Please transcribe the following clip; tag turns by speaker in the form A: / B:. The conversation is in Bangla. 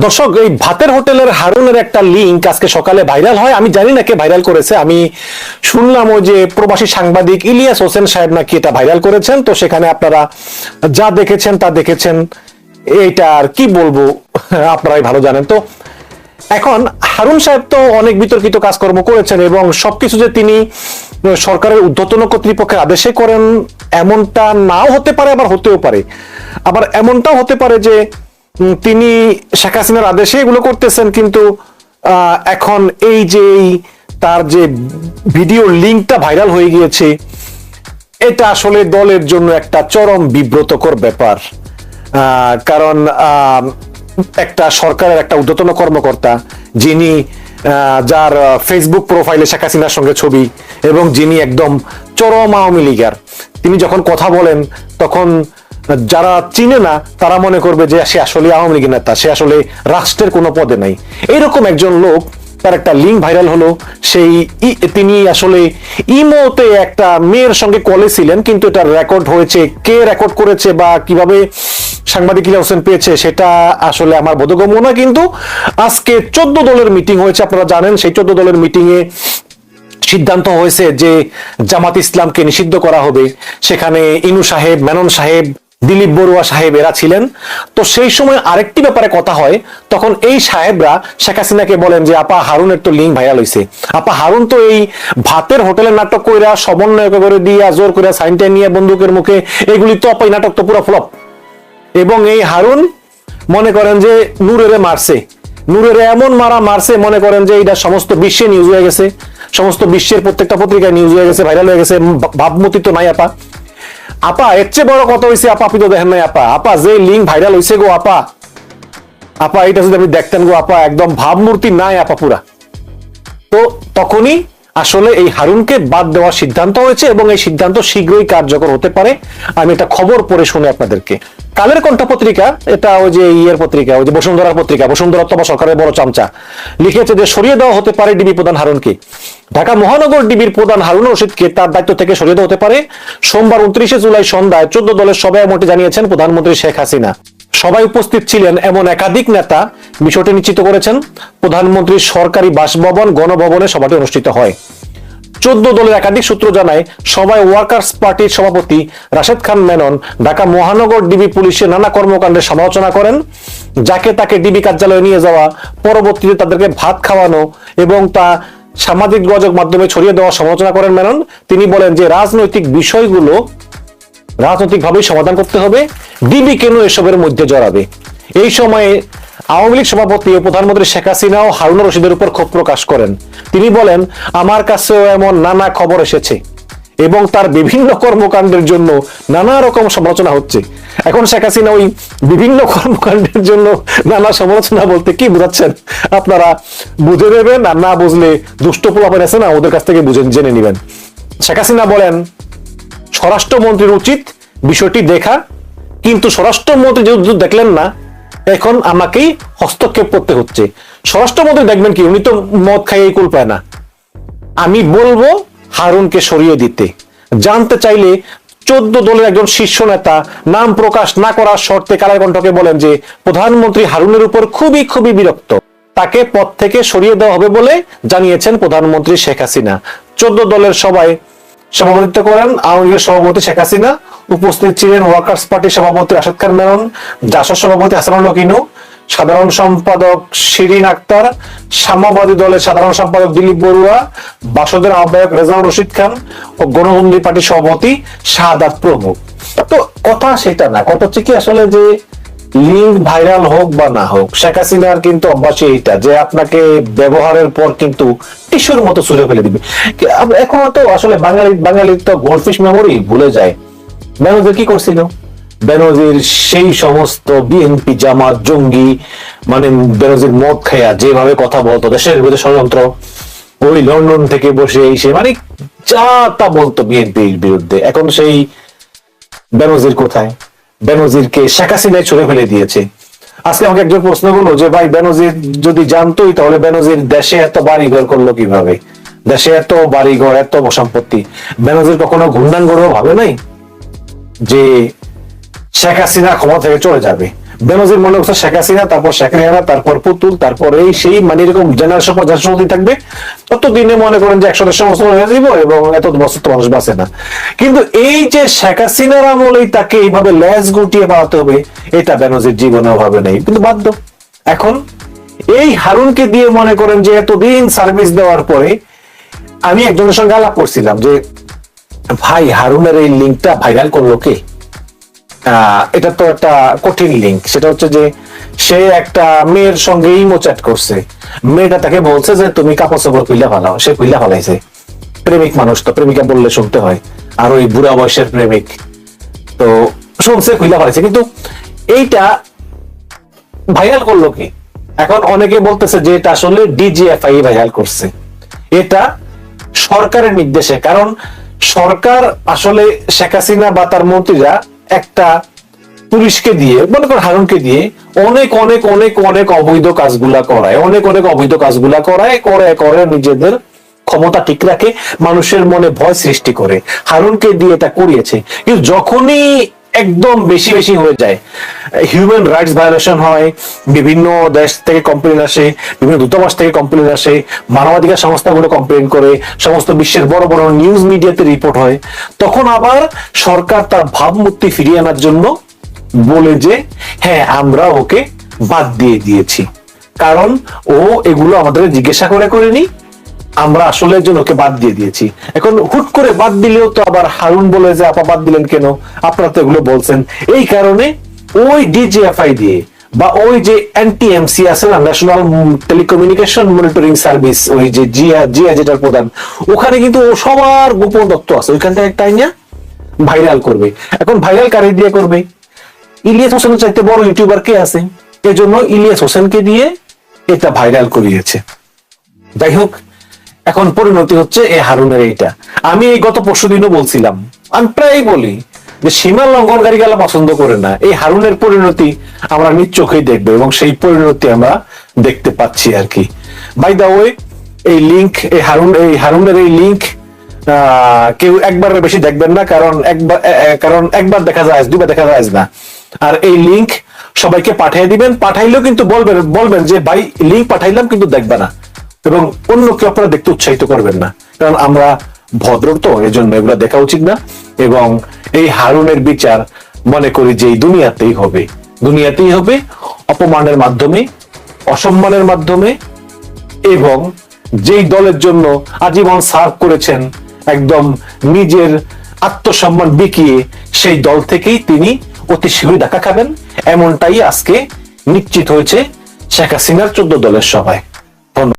A: দর্শক, এই ভাতের হোটেলের হারুনের একটা লিংক আজকে সকালে ভাইরাল হয়। আমি জানি না কে ভাইরাল করেছে, আমি শুনলাম ওই যে প্রবাসী সাংবাদিক ইলিয়াস হোসেন সাহেব নাকি এটা ভাইরাল করেছেন। তো সেখানে আপনারা যা দেখেছেন তা দেখেছেন, এইটা আর কি বলবো, আপনারাই ভালো জানেন। তো এখন হারুন সাহেব তো অনেক বিতর্কিত কাজকর্ম করেছেন এবং সবকিছু যে তিনি সরকারের ঊর্ধ্বতন কর্তৃপক্ষের আদেশে করেন এমনটা নাও হতে পারে, আবার হতেও পারে। আবার এমনটাও হতে পারে যে তিনি শেখ হাসিনার আদেশে এগুলো করতেছেন, কিন্তু এখন এই যে তার যে ভিডিও লিঙ্কটা ভাইরাল হয়ে গিয়েছে, এটা আসলে দলের জন্য একটা চরম বিব্রতকর ব্যাপার। কারণ একটা সরকারের একটা ঊর্ধ্বতন কর্মকর্তা, যিনি যার ফেসবুক প্রোফাইলে শেখ হাসিনার সঙ্গে ছবি এবং যিনি একদম চরম আওয়ামী লীগার, তিনি যখন কথা বলেন তখন যারা চিনে না তারা মনে করবে যে সে আসলে আওয়ামী লীগের নেতা, সে আসলে রাষ্ট্রের কোনো পদে নাই। এইরকম একজন লোক, তার একটা লিঙ্ক ভাইরাল হলো। সেই তিনি আসলে ইমোতে একটা মেয়ের সঙ্গে কলে ছিলেন, কিন্তু এটা রেকর্ড হয়েছে। কে রেকর্ড করেছে বা কিভাবে সাংবাদিক ইলিয়াস হোসেন পেয়েছে সেটা আসলে আমার বোধগম্য না। কিন্তু আজকে 14 দলের মিটিং হয়েছে, আপনারা জানেন। সেই 14 দলের মিটিং এ সিদ্ধান্ত হয়েছে যে জামাত ইসলামকে নিষিদ্ধ করা হবে। সেখানে ইনু সাহেব, মেনন সাহেব, দিলীপ বড়ুয়া সাহেব এরা ছিলেন। তো সেই সময় আরেকটি ব্যাপারে কথা হয়, তখন এই সাহেবরা শেখ হাসিনাকে বলেন যে আপা হারুনের তো লিঙ্ক ভাইরাল হয়েছে, আপা হারুন তো এই ভাতের হোটেলের নাটক কইরা সমন্বয় করে দিয়া জোর করে সাইনটা নিয়ে বন্দুকের মুখে, এগুলি তো আপা এই নাটক তো পুরো ফ্লপ। এবং এই হারুন মনে করেন যে নূরেরে মারছে, নূরেরে এমন মারছে, মনে করেন যে এটা সমস্ত বিশ্বে নিউজ হয়ে গেছে, সমস্ত বিশ্বের প্রত্যেকটা পত্রিকায় নিউজ হয়ে গেছে, ভাইরাল হয়ে গেছে। ভাবমূর্তি তো নাই আপা। আপা এর চেয়ে বড় কথা হয়েছে, আপা আপনি তো দেখেন নাই আপা, আপা যে লিঙ্ক ভাইরাল হয়েছে গো আপা, আপা এটা যদি আপনি দেখতেন গো আপা, একদম ভাবমূর্তি নাই আপা পুরা। তো তখনই আসলে এই হারুনকে বাদ দেওয়ার সিদ্ধান্ত হয়েছে এবং এই সিদ্ধান্ত শীঘ্রই কার্যকর হতে পারে। আমি একটা খবর পড়ে শুনে আপনাদেরকে। কালের কণ্ঠ পত্রিকা, এটা ওই যে ইয়ের পত্রিকা, ওই যে বসুন্ধরার পত্রিকা, বসুন্ধরা তো সরকারের বড় চামচা, লিখেছে যে সরিয়ে দেওয়া হতে পারে ডিবি প্রধান হারুনকে। ঢাকা মহানগর ডিবির প্রধান হারুন রশিদকে তার দায়িত্ব থেকে সরিয়ে দেওয়া হতে পারে। সোমবার 29 জুলাই সন্ধ্যায় 14 দলের সভায় এমনটি জানিয়েছেন প্রধানমন্ত্রী শেখ হাসিনা। সবাই উপস্থিত ছিলেন এমন একাধিক নেতা বিষয়টি নিশ্চিত করেছেন। প্রধানমন্ত্রীর সরকারি বাসভবন গণভবনে সভাটি অনুষ্ঠিত হয়। 14 দলের একাধিক সূত্র জানায়, সভায় ওয়ার্কার্স পার্টির সভাপতি রাশেদ খান মেনন ঢাকা মহানগর ডিবি পুলিশের নানা কর্মকাণ্ডের সমালোচনা করেন। যাকে তাকে ডিবি কার্যালয়ে নিয়ে যাওয়া, পরবর্তীতে তাদেরকে ভাত খাওয়ানো এবং তা সামাজিক যোগাযোগ মাধ্যমে ছড়িয়ে দেওয়ার সমালোচনা করেন মেনন। তিনি বলেন যে রাজনৈতিক বিষয়গুলো রাজনৈতিকভাবেই সমাধান করতে হবে, ডিবি কেন এসবের মধ্যে জড়াবে। এই সময়ে আওয়ামী লীগ সভাপতি ও প্রধানমন্ত্রী শেখ হাসিনাও হারুন রশিদের উপর ক্ষোভ প্রকাশ করেন। তিনি বলেন, আমার কাছেও এমন নানা খবর এসেছে এবং তার বিভিন্ন কর্মকাণ্ডের জন্য নানা রকম সমালোচনা হচ্ছে। এখন শেখ হাসিনা ওই বিভিন্ন কর্মকাণ্ডের জন্য নানা সমালোচনা বলতে কি বোঝাচ্ছেন আপনারা বুঝে নেবেন, আর না বুঝলে দুষ্ট পোলাপান আছে না, ওদের কাছ থেকে বুঝে জেনে নেবেন। শেখ হাসিনা বলেন, স্বরাষ্ট্রমন্ত্রীর উচিত বিষয়টি দেখা, কিন্তু স্বরাষ্ট্রমন্ত্রী যেহেতু দেখলেন না, এখন আমাকেই হস্তক্ষেপ করতে হচ্ছে। স্বরাষ্ট্রমন্ত্রী দেখবেন কি, উনি তো মদ খাইয়ে কুল পায় না। আমি বলবো হারুনকে সরিয়ে দিতে। জানতে চাইলে 14 দলের একজন শীর্ষ নেতা নাম প্রকাশ না করার শর্তে কালের কণ্ঠকে বলেন যে প্রধানমন্ত্রী হারুনের উপর খুবই খুবই বিরক্ত, তাকে পদ থেকে সরিয়ে দেওয়া হবে বলে জানিয়েছেন প্রধানমন্ত্রী শেখ হাসিনা। 14 দলের সবাই সভাপতিত্ব করেন আওয়ামী লীগের সভাপতি শেখ হাসিনা। উপস্থিত ছিলেন ওয়ার্কার্স পার্টির সভাপতি রাশেদ খান মেনন, জাসদ সভাপতি হাসানুল হক ইনু, সাধারণ সম্পাদক শিরিন আক্তার, সাম্যবাদী দলের সাধারণ সম্পাদক দিলীপ বড়ুয়া, বাসদের আহ্বায়ক রেজাউল রশিদ খান ও গণতন্ত্রী পার্টির সভাপতি শাহাদাত প্রমুখ। তো কথা সেটা না, কথা হচ্ছে কি আসলে যে লিঙ্ক ভাইরাল হোক বা না হোক, শেখ হাসিনার কিন্তু অভ্যাসই এইটা যে আপনাকে ব্যবহারের পর কিন্তু টিস্যুর মতো ছুঁড়ে ফেলে দিবে। এখন তো আসলে বাঙালির তো গোল্ডফিশ মেমোরি ভুলে যায়। বেনজির কি করছিল? বেনজির সেই সমস্ত বিএনপি জামাত জঙ্গি, মানে বেনজির মদ খাইয়া যেভাবে কথা বলতো, দেশের বিরুদ্ধে ষড়যন্ত্র, ওই লন্ডন থেকে বসে এসে মানে যা তা বলতো বিএনপির বিরুদ্ধে। এখন সেই বেনজির কোথায়? বেনজিরকে শেখ হাসিনায় ছুড়ে ফেলে দিয়েছে। আজকে আমাকে একজন প্রশ্ন করলো যে ভাই, বেনজির যদি জানতোই তাহলে বেনজির দেশে এত বাড়িঘর করলো কিভাবে? দেশে এত বাড়িঘর, এত সম্পত্তি, বেনজির কখনো ঘূর্ণাঙ্গরও ভাবে নাই যে শেখ হাসিনা ক্ষমতা থেকে চলে যাবে? বেনজির মনে করছে শেখ হাসিনা, তারপর শেখ রেহানা, তারপর পুতুল, তারপর এই সেই মানে এরকম জেনারেশন পর জেনারেশন থাকবে, ততদিনে মনে করেন যে 100-150 বছর হয়ে যাব এবং এত বছর তো মানুষ বাঁচে না। কিন্তু এই যে শেখ হাসিনার আমলেই তাকে এইভাবে লেজ গুটিয়ে পালাতে হবে, এটা বেনজির জীবনেও ভাবে নেই, কিন্তু বাধ্য। এখন এই হারুনকে দিয়ে মনে করেন যে এতদিন সার্ভিস দেওয়ার পরে আমি একজনের সঙ্গে আলাপ করছিলাম যে ভাই হারুনের এই লিঙ্কটা ভাইরাল করলো কে? এটা তো একটা কঠিন লিঙ্ক। সেটা হচ্ছে যে সে একটা মেয়ের সঙ্গে ইমো চ্যাট করছে, মেয়েটা তাকে বলছে যে তুমি কাপড় চাপড় খুইলা ফালাও, সে খুইলা ফালাইছে। প্রেমিক মানুষ তো, প্রেমিকা বললে শুনতে হয়, আর ওই বুড়া বয়সের প্রেমিক তো শুনছে, খুইলা ফালাইছে। কিন্তু এইটা ভাইরাল করলো কি? এখন অনেকে বলতেছে যে এটা আসলে ডিজিএফআই ভাইরাল করছে, এটা সরকারের নির্দেশে। কারণ সরকার আসলে শেখ হাসিনা বা তার মন্ত্রীরা একটা পুলিশকে দিয়ে মনে করেন হারুনকে দিয়ে অনেক অনেক অনেক অনেক অবৈধ কাজগুলা করায়, অনেক অনেক অবৈধ কাজগুলা করায়, করে করে নিজেদের ক্ষমতা ঠিক রাখে, মানুষের মনে ভয় সৃষ্টি করে। হারুনকে দিয়ে এটা করিয়েছে। কিন্তু যখনই একদম বেশি বেশি হয়ে যায়, হিউম্যান রাইটস ভায়োলেশন হয়, বিভিন্ন দেশ থেকে কমপ্লেন আসে, বিভিন্ন দূতাবাস থেকে কমপ্লেন আসে, মানবাধিকার সংস্থাগুলো কমপ্লেন করে, সমস্ত বিশ্বের বড় বড় নিউজ মিডিয়াতে রিপোর্ট হয়, তখন আবার সরকার তার ভাবমূর্তি ফিরিয়ে আনার জন্য বলে যে হ্যাঁ আমরা ওকে বাদ দিয়ে দিয়েছি, কারণ ও এগুলো আমাদের জিজ্ঞাসা করে করেনি, আমরা আসলে একজন ওকে বাদ দিয়ে দিয়েছি। এখন হুট করে বাদ দিলেও তো আবার হারুন বলে যে আপা বাদ দিলেন কেন, আপনারা তো এগুলো বলছেন। এই কারণে ওই ডিজিএফআই দিয়ে বা ওই যে এনটিএমসি আছে না, ন্যাশনাল টেলিকমিউনিকেশন মনিটরিং সার্ভিস, ওই যে জিয়া জিয়া যেটার প্রধান, ওখানে কিন্তু সবার গোপন তথ্য আছে, ওইখানটা একটা আইনা ভাইরাল করবে। এখন ভাইরাল কারে দিয়ে করবে? ইলিয়াস হোসেনের চাইতে বড় ইউটিউবার কে আছে? এজন্য ইলিয়াস হোসেনকে দিয়ে এটা ভাইরাল করিয়েছে। যাই হোক, এখন পরিণতি হচ্ছে এই হারুনের এইটা। আমি এই গত পরশুদিনও বলছিলাম, আমি প্রায় বলি যে সীমা লঙ্ঘনকারী গেলা পছন্দ করে না, এই হারুনের পরিণতি আমরা নিজ চোখেই দেখবো এবং সেই পরিণতি আমরা দেখতে পাচ্ছি আর কি। বাই দা ওয়ে, এই লিঙ্ক, এই হারুনের এই লিঙ্ক কেউ একবারের বেশি দেখবেন না, কারণ একবার দেখা যায়, দুইবার দেখা যায় না। আর এই লিঙ্ক সবাইকে পাঠিয়ে দিবেন, পাঠাইলেও কিন্তু বলবেন যে ভাই লিঙ্ক পাঠাইলাম কিন্তু দেখবে না, এবং অন্যকে আপনারা দেখতে উৎসাহিত করবেন না, কারণ আমরা ভদ্র তো, এই জন্য এগুলো দেখা উচিত না। এবং এই হারুনের বিচার মনে করি যে এই দুনিয়াতেই হবে, অপমানের মাধ্যমে, অসম্মানের মাধ্যমে, এবং যেই দলের জন্য আজীবন সার্ভ করেছেন একদম নিজের আত্মসম্মান বিকিয়ে, সেই দল থেকেই তিনি অতি শীঘ্রই ধাক্কা খাবেন, এমনটাই আজকে নিশ্চিত হয়েছে শেখ হাসিনার 14 দলের সভায়।